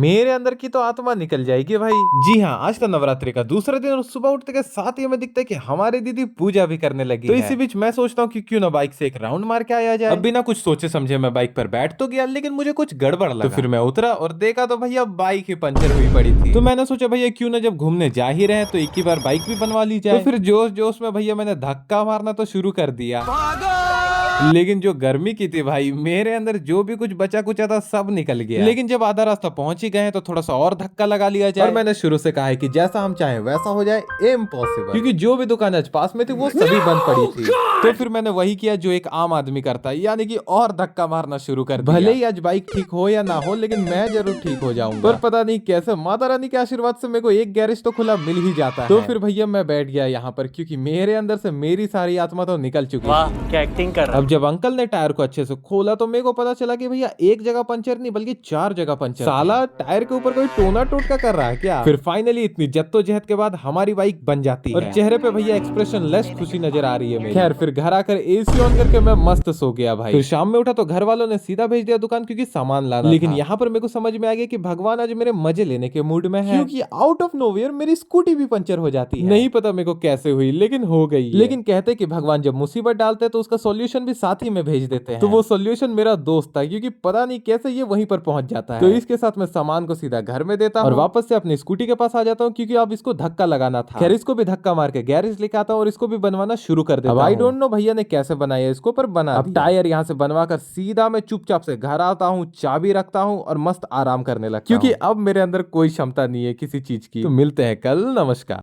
मेरे अंदर की तो आत्मा निकल जाएगी भाई। जी हाँ, आज का नवरात्रि का दूसरा दिन और सुबह उठते के साथ ही हमें दिखता है कि हमारी दीदी पूजा भी करने लगी तो इसी बीच मैं सोचता हूँ कि क्यों ना बाइक से एक राउंड मार के आया जाए। अब बिना कुछ सोचे समझे मैं बाइक पर बैठ तो गया, लेकिन मुझे कुछ गड़बड़ लगा। तो फिर मैं उतरा और देखा तो भैया बाइक ही पंचर हुई पड़ी थी। तो मैंने सोचा भैया क्यों ना जब घूमने जा ही रहे तो एक ही बार बाइक भी बनवा ली जाए। तो फिर जोश जोश में भैया मैंने धक्का मारना तो शुरू कर दिया, लेकिन जो गर्मी की थी भाई, मेरे अंदर जो भी कुछ बचा कुचा था सब निकल गया। लेकिन जब आधा रास्ता पहुंच ही गए तो थोड़ा सा और धक्का लगा लिया जाए। और मैंने शुरू से कहा है कि जैसा हम चाहें वैसा हो जाए, इम्पॉसिबल, क्योंकि जो भी दुकान आज पास में थी वो सभी बंद पड़ी थी। तो फिर मैंने वही किया जो एक आम आदमी करता है, यानी कि और धक्का मारना शुरू कर दिया। भले ही आज बाइक ठीक हो या ना हो, लेकिन मैं जरूर ठीक हो जाऊंगा। पर पता नहीं कैसे माता रानी के आशीर्वाद से मेरे को एक गैरेज तो खुला मिल ही जाता है। तो फिर भैया मैं बैठ गया यहाँ पर, क्योंकि मेरे अंदर से मेरी सारी आत्मा तो निकल चुकी है। वाह क्या एक्टिंग कर रहा है। अब जब अंकल ने टायर को अच्छे से खोला तो मेरे को पता चला कि भैया एक जगह पंचर नहीं बल्कि 4 जगह पंचर। साला टायर के ऊपर कोई टोना टोटका कर रहा है क्या? फिर फाइनली इतनी जद्दोजहद के बाद हमारी बाइक बन जाती है और चेहरे पे भैया एक्सप्रेशन लेस खुशी नजर आ रही है मेरी। खैर फिर घर आकर एसी ऑन करके मैं मस्त सो गया भाई। फिर शाम में उठा तो घर वालों ने सीधा भेज दिया दुकान, क्योंकि सामान लाना। लेकिन यहाँ पर मेरे को समझ में आ गया कि भगवान आज मेरे मजे लेने के मूड में है, क्योंकि आउट ऑफ नोवेयर मेरी स्कूटी भी पंचर हो जाती है। नहीं पता मेरे को कैसे हुई, लेकिन हो गई। लेकिन कहते कि भगवान जब मुसीबत डालते हैं तो उसका सॉल्यूशन भी साथ ही में भेज देते हैं। तो वो सॉल्यूशन मेरा दोस्त था, क्योंकि पता नहीं कैसे ये वहीं पर पहुंच जाता है। तो इसके साथ मैं सामान को सीधा घर में देता हूं और वापस से अपनी स्कूटी के पास आ जाता हूं, क्योंकि अब इसको धक्का लगाना था। खैर इसको भी धक्का मार के गैरेज लेके आता हूं और इसको भी बनवाना शुरू कर देता हूं। आई डोंट नो भैया ने कैसे बनाया इसको, पर बना। अब टायर यहाँ से बनवा कर सीधा मैं चुपचाप से घर आता हूँ, चाबी रखता हूँ और मस्त आराम करने लगता हूँ, क्योंकि अब मेरे अंदर कोई क्षमता नहीं है किसी चीज की। तो मिलते हैं कल, नमस्कार।